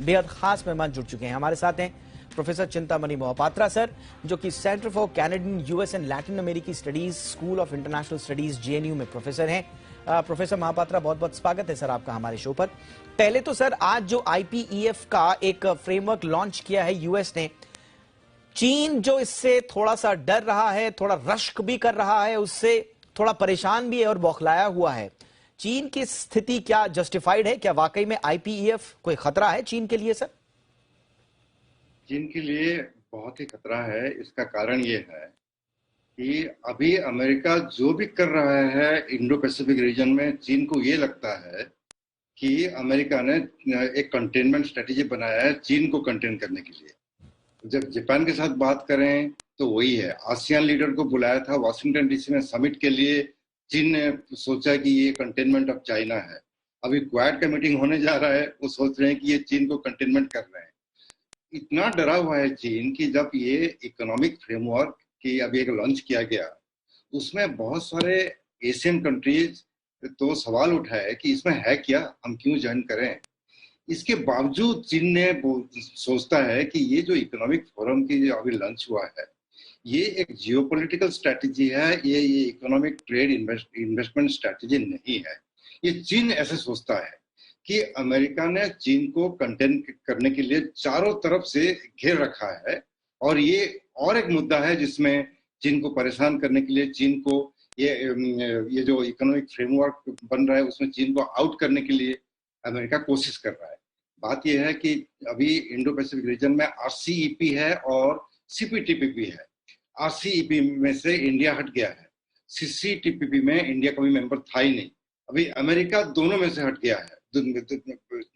बेहद खास मेहमान जुड़ चुके हैं। हमारे साथ हैं प्रोफेसर चिंतामणि मोहपात्रा सर, जो कि centre for Canadian US and Latin अमेरिकी studies school of international studies JNU में प्रोफेसर हैं। प्रोफेसर मोहपात्रा, बहुत बहुत स्वागत है सर आपका हमारे शो पर। पहले तो सर, आज जो आईपीईएफ का एक फ्रेमवर्क लॉन्च किया है यूएस ने, चीन जो इससे थोड़ा सा डर रहा है, थोड़ा रश्क भी कर रहा है, उससे थोड़ा परेशान भी है और बौखलाया हुआ है। चीन की स्थिति क्या जस्टिफाइड है? क्या वाकई में आईपीईएफ कोई खतरा है चीन के लिए सर? चीन के लिए बहुत ही खतरा है। इसका कारण ये है कि अभी अमेरिका जो भी कर रहा है इंडो पैसिफिक रीजन में, चीन को ये लगता है कि अमेरिका ने एक कंटेनमेंट स्ट्रेटेजी बनाया है चीन को कंटेन करने के लिए। जब जापान के साथ बात करें तो वही है, आसियान लीडर को बुलाया था वाशिंगटन डीसी में समिट के लिए, चीन ने सोचा कि ये कंटेनमेंट ऑफ चाइना है। अभी क्वाड का मीटिंग होने जा रहा है, वो सोच रहे हैं कि ये चीन को कंटेनमेंट कर रहे हैं। इतना डरा हुआ है चीन कि जब ये इकोनॉमिक फ्रेमवर्क की अभी एक लॉन्च किया गया, उसमें बहुत सारे एशियन कंट्रीज तो सवाल उठाए कि इसमें है क्या, हम क्यों ज्वाइन करें। इसके बावजूद चीन ने सोचता है कि ये जो इकोनॉमिक फोरम की जो अभी लॉन्च हुआ है, ये एक जियोपॉलिटिकल स्ट्रैटेजी है, ये इकोनॉमिक ट्रेड इन्वेस्टमेंट स्ट्रैटेजी नहीं है। ये चीन ऐसे सोचता है कि अमेरिका ने चीन को कंटेन करने के लिए चारों तरफ से घेर रखा है, और ये और एक मुद्दा है जिसमें चीन को परेशान करने के लिए, चीन को ये जो इकोनॉमिक फ्रेमवर्क बन रहा है उसमें चीन को आउट करने के लिए अमेरिका कोशिश कर रहा है। बात यह है कि अभी इंडो पैसिफिक रीजन में आरसीईपी है और सीपीटीपीपी है। आरसीईपी में से इंडिया हट गया है, सीसीटीपीपी में इंडिया कभी मेंबर था ही नहीं। अभी अमेरिका दोनों में से हट गया है,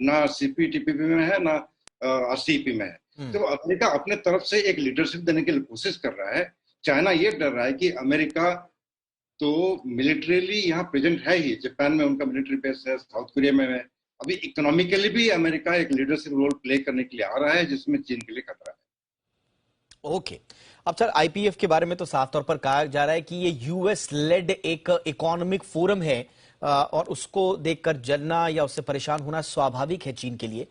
ना सीपीटीपीपी में है ना आरसीईपी में है। तो अमेरिका अपने तरफ से एक लीडरशिप देने की कोशिश कर रहा है। चाइना ये डर रहा है कि अमेरिका तो मिलिट्रीली यहाँ प्रेजेंट है ही, जापान में उनका मिलिट्री बेस है, साउथ कोरिया में है। अभी इकोनॉमिकली भी अमेरिका एक लीडरशिप रोल प्ले करने के लिए आ रहा है, जिसमें चीन के लिए खतरा है। ओके, अब सर आईपीएफ के बारे में तो साफ तौर पर कहा जा रहा है कि ये यूएस लेड एक इकोनॉमिक फोरम है और उसको देखकर जलना या उससे परेशान होना स्वाभाविक है चीन के लिए।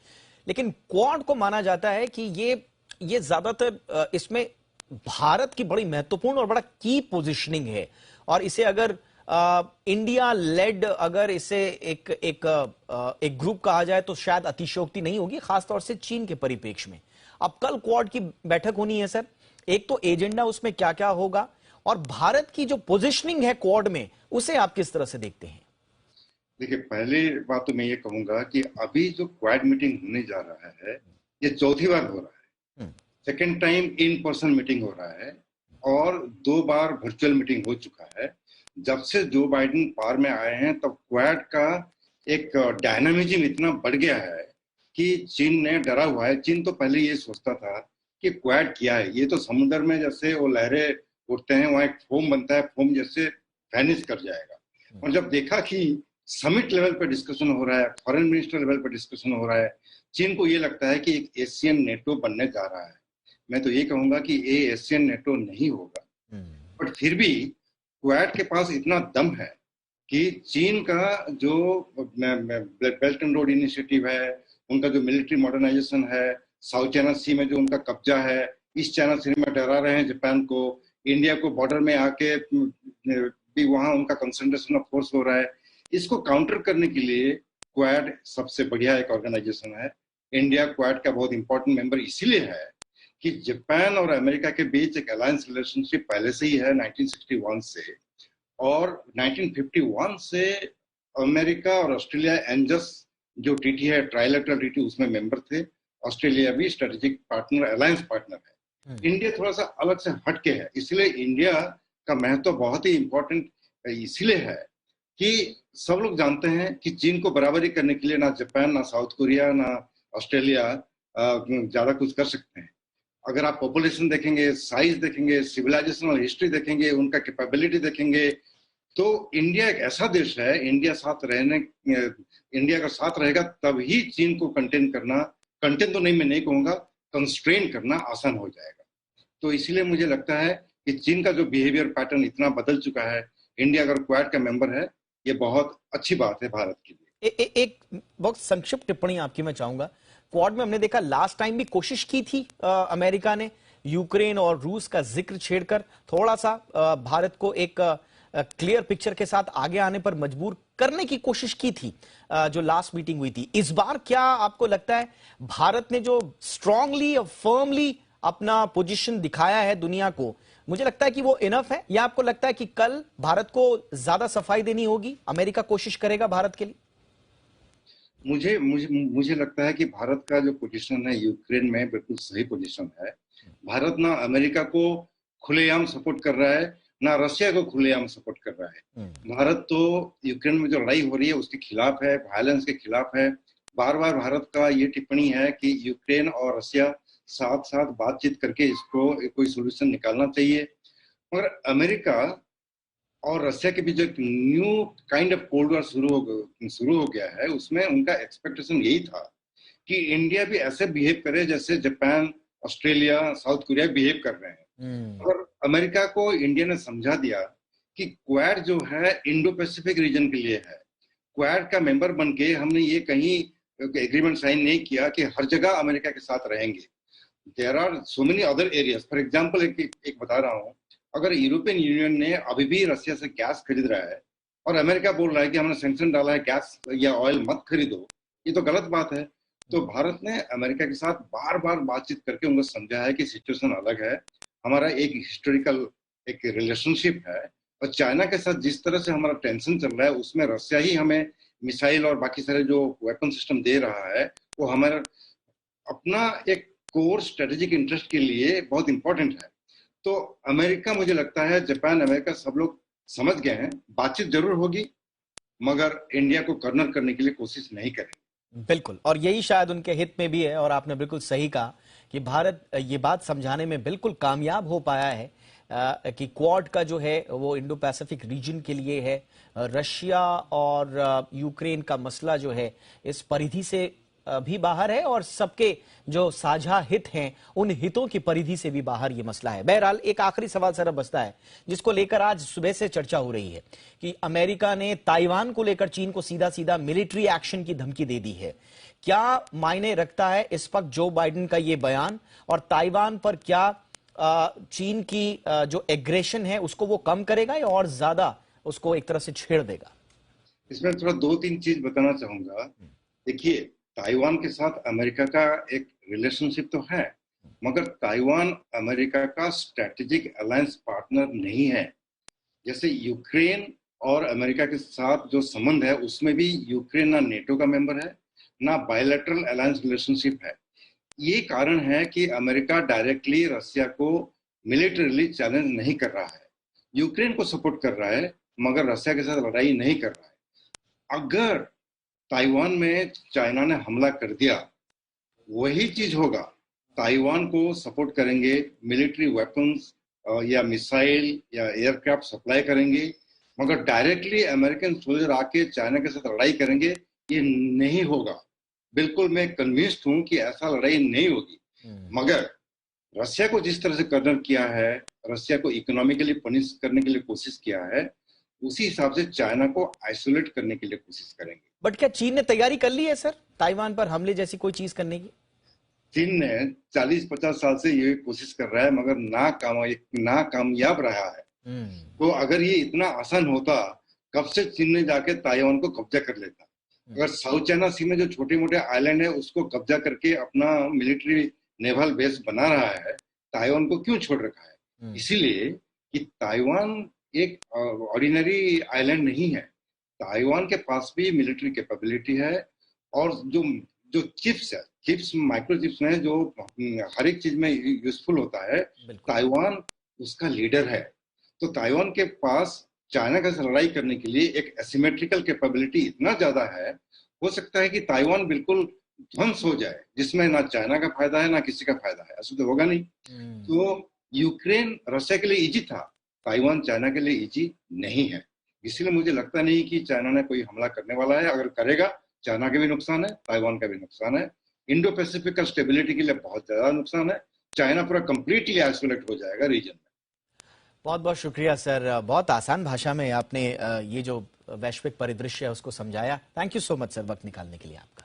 लेकिन क्वाड को माना जाता है कि ये ज्यादातर इसमें भारत की बड़ी महत्वपूर्ण और बड़ा की पोजीशनिंग है, और इसे अगर इंडिया लेड अगर इसे एक ग्रुप कहा जाए तो शायद अतिशयोक्ति नहीं होगी, खासतौर से चीन के परिप्रेक्ष्य में। अब कल क्वाड की बैठक होनी है सर, एक तो एजेंडा उसमें क्या क्या होगा, और भारत की जो पोजीशनिंग है क्वाड में, उसे आप किस तरह से देखते हैं? देखिए, पहली बात तो मैं ये कहूंगा कि अभी जो क्वाड मीटिंग होने जा रहा है, ये चौथी बार हो रहा है। Second time in person meeting हो रहा है, और 2 बार वर्चुअल मीटिंग हो चुका है। जब से जो बाइडेन पावर में आए हैं तब क्वाड का एक डायनामिज्म इतना बढ़ गया है कि चीन ने डरा हुआ है। चीन तो पहले ये सोचता था कि क्वाड क्या है, ये तो समुद्र में जैसे वो लहरें उठते हैं, वहां एक फोम बनता है, फोम जैसे वैनिश कर जाएगा। और जब देखा कि समिट लेवल पर डिस्कशन हो रहा है, फॉरेन मिनिस्टर लेवल पर डिस्कशन हो रहा है, चीन को ये लगता है कि एक एशियन नेटो बनने जा रहा है। मैं तो ये कहूंगा कि ये एशियन नेटो नहीं होगा, बट फिर भी क्वाड के पास इतना दम है कि चीन का जो बेल्ट एंड रोड इनिशिएटिव है, उनका जो मिलिट्री मॉडर्नाइजेशन है, साउथ चाइना सी में जो उनका कब्जा है, ईस्ट चाइना सी में डरा रहे हैं जापान को, इंडिया को बॉर्डर में आके भी वहां उनका कंसंट्रेशन ऑफ फोर्स हो रहा है। इसको काउंटर करने के लिए क्वाड सबसे बढ़िया एक ऑर्गेनाइजेशन है। इंडिया क्वाड का बहुत इंपॉर्टेंट मेंबर इसीलिए है कि जापान और अमेरिका के बीच एक अलायंस रिलेशनशिप पहले से ही है 1961 से, और 1951 से अमेरिका और ऑस्ट्रेलिया एंजस जो टीटी है, ट्राइलेटरल टीटी, उसमें मेंबर थे। ऑस्ट्रेलिया भी स्ट्रेटेजिक पार्टनर, अलायंस पार्टनर है। इंडिया थोड़ा सा अलग से हटके है, इसलिए इंडिया का महत्व बहुत ही इंपॉर्टेंट इसलिए है कि सब लोग जानते हैं कि चीन को बराबरी करने के लिए ना जापान, ना साउथ कोरिया, ना ऑस्ट्रेलिया ज्यादा कुछ कर सकते हैं। अगर आप पॉपुलेशन देखेंगे, साइज देखेंगे, सिविलाइजेशनल हिस्ट्री देखेंगे, उनका कैपेबिलिटी देखेंगे, तो इंडिया एक ऐसा देश है, इंडिया का साथ रहेगा तभी चीन को कंटेन करना, कंटेन तो नहीं, मैं नहीं कहूंगा, कंस्ट्रेन करना आसान हो जाएगा। तो इसलिए मुझे लगता है कि चीन का जो बिहेवियर पैटर्न इतना बदल चुका है, इंडिया अगर क्वाड का मेंबर है, ये बहुत अच्छी बात है भारत के लिए। एक बहुत संक्षिप्त टिप्पणी आपकी मैं चाहूंगा क्वाड में हमने देखा लास्ट टाइम भी कोशिश की थी अमेरिका ने यूक्रेन और रूस का जिक्र छेड़कर थोड़ा सा भारत को एक क्लियर पिक्चर के साथ आगे आने पर मजबूर करने की कोशिश की थी जो लास्ट मीटिंग हुई थी। इस बार क्या आपको लगता है भारत ने जो स्ट्रांगली और फर्मली अपना पोजीशन दिखाया है दुनिया को, मुझे लगता है कि वो इनफ है, या आपको लगता है कि कल भारत को ज्यादा सफाई देनी होगी, अमेरिका कोशिश करेगा भारत के लिए? मुझे मुझे मुझे लगता है कि भारत का जो पोजीशन है यूक्रेन में बिल्कुल सही पोजीशन है। भारत ना अमेरिका को खुलेआम सपोर्ट कर रहा है, ना रशिया को खुलेआम सपोर्ट कर रहा है। भारत तो यूक्रेन में जो लड़ाई हो रही है उसके खिलाफ है, वायलेंस के खिलाफ है। बार बार भारत का ये टिप्पणी है कि यूक्रेन और रशिया साथ साथ बातचीत करके इसको कोई सोल्यूशन निकालना चाहिए। मगर अमेरिका और रशिया के बीच जो एक new kind of cold war शुरू हो गया है, उसमें उनका एक्सपेक्टेशन यही था कि इंडिया भी ऐसे बिहेव करे जैसे Japan, Australia, south Korea behave कर रहे हैं। और अमेरिका को इंडिया ने समझा दिया कि क्वाड जो है इंडो पैसिफिक रीजन के लिए है। क्वाड का मेंबर बन के हमने ये कहीं एग्रीमेंट साइन नहीं किया कि हर जगह अमेरिका के साथ रहेंगे। There are so many other areas. For example एक बता रहा हूँ, अगर यूरोपियन यूनियन ने अभी भी रशिया से गैस खरीद रहा है और अमेरिका बोल रहा है कि हमने सैंक्शन डाला है, गैस या ऑयल मत खरीदो, ये तो गलत बात है। तो भारत ने अमेरिका के साथ बार बार बातचीत करके उनको समझा है कि सिचुएशन अलग है, हमारा एक हिस्टोरिकल एक रिलेशनशिप है, और चाइना के साथ जिस तरह से हमारा टेंशन चल रहा है उसमें रशिया ही हमें मिसाइल और बाकी सारे जो वेपन सिस्टम दे रहा है वो हमारा अपना एक कोर स्ट्रेटेजिक इंटरेस्ट के लिए बहुत इंपॉर्टेंट है। तो अमेरिका, मुझे लगता है जापान, अमेरिका सब लोग समझ गए हैं, बातचीत जरूर होगी मगर इंडिया को कॉर्नर करने के लिए कोशिश नहीं करेंगे। बिल्कुल, और यही शायद उनके हित में भी है। और आपने बिल्कुल सही कहा कि भारत ये बात समझाने में बिल्कुल कामयाब हो पाया है कि क्वाड का जो है वो इंडो पैसिफिक रीजन के लिए है। रशिया और यूक्रेन का मसला जो है इस परिधि से भी बाहर है, और सबके जो साझा हित हैं उन हितों की परिधि से भी बाहर ये मसला है। बहरहाल एक आखिरी सवाल सर बचता है जिसको लेकर आज सुबह से चर्चा हो रही है कि अमेरिका ने ताइवान को लेकर चीन को सीधा सीधा मिलिट्री एक्शन की धमकी दे दी है। क्या मायने रखता है इस वक्त जो बाइडेन का ये बयान, और ताइवान पर क्या चीन की जो एग्रेशन है उसको वो कम करेगा या और ज्यादा उसको एक तरह से छेड़ देगा? इसमें थोड़ा दो तीन चीज बताना चाहूंगा। देखिए, ताइवान के साथ अमेरिका का एक रिलेशनशिप तो है, मगर ताइवान अमेरिका का स्ट्रेटेजिक अलायंस पार्टनर नहीं है। जैसे यूक्रेन और अमेरिका के साथ जो संबंध है उसमें भी यूक्रेन ना नेटो का मेंबर है, ना बायलैटरल अलायंस रिलेशनशिप है। ये कारण है कि अमेरिका डायरेक्टली रशिया को मिलिटरीली चैलेंज नहीं कर रहा है, यूक्रेन को सपोर्ट कर रहा है मगर रशिया के साथ लड़ाई नहीं कर रहा है। अगर ताइवान में चाइना ने हमला कर दिया, वही चीज होगा, ताइवान को सपोर्ट करेंगे, मिलिट्री वेपन्स या मिसाइल या एयरक्राफ्ट सप्लाई करेंगे, मगर डायरेक्टली अमेरिकन सोल्जर आके चाइना के साथ लड़ाई करेंगे ये नहीं होगा। बिल्कुल मैं कन्विंस्ड हूं कि ऐसा लड़ाई नहीं होगी। मगर रशिया को जिस तरह से कॉर्नर किया है, रशिया को इकोनॉमिकली पनिश करने के लिए कोशिश किया है, उसी हिसाब से चाइना को आइसोलेट करने के लिए कोशिश करेंगे। बट क्या चीन ने तैयारी कर ली है सर ताइवान पर हमले जैसी कोई चीज करने की? चीन ने 40-50 साल से ये कोशिश कर रहा है मगर नाकामयाब रहा है। तो अगर ये इतना आसान होता, कब से चीन ने जाके ताइवान को कब्जा कर लेता। अगर साउथ चाइना सी में जो छोटे मोटे आइलैंड है उसको कब्जा करके अपना मिलिट्री नेवल बेस बना रहा है, ताइवान को क्यों छोड़ रखा है? इसीलिए कि ताइवान एक ऑर्डिनरी आइलैंड नहीं है, ताइवान के पास भी मिलिट्री कैपेबिलिटी है, और जो चिप्स माइक्रो चिप्स में जो हर एक चीज में यूजफुल होता है, ताइवान उसका लीडर है। तो ताइवान के पास चाइना के साथ लड़ाई करने के लिए एक एसिमेट्रिकल कैपेबिलिटी इतना ज्यादा है, हो सकता है कि ताइवान बिल्कुल ध्वंस हो जाए जिसमें ना चाइना का फायदा है ना किसी का फायदा है। ऐसा तो होगा नहीं। तो यूक्रेन रशिया के लिए इजी था, ताइवान चाइना के लिए इजी नहीं है। इसलिए मुझे लगता नहीं कि चाइना ने कोई हमला करने वाला है। अगर करेगा, चाइना के भी नुकसान है, ताइवान का भी नुकसान है, इंडो पैसिफिक का स्टेबिलिटी के लिए बहुत ज्यादा नुकसान है। चाइना पूरा कंप्लीटली आइसोलेट हो जाएगा रीजन में। बहुत बहुत शुक्रिया सर, बहुत आसान भाषा में आपने ये जो वैश्विक परिदृश्य है उसको समझाया। Thank you so much sir, वक्त निकालने के लिए आपका।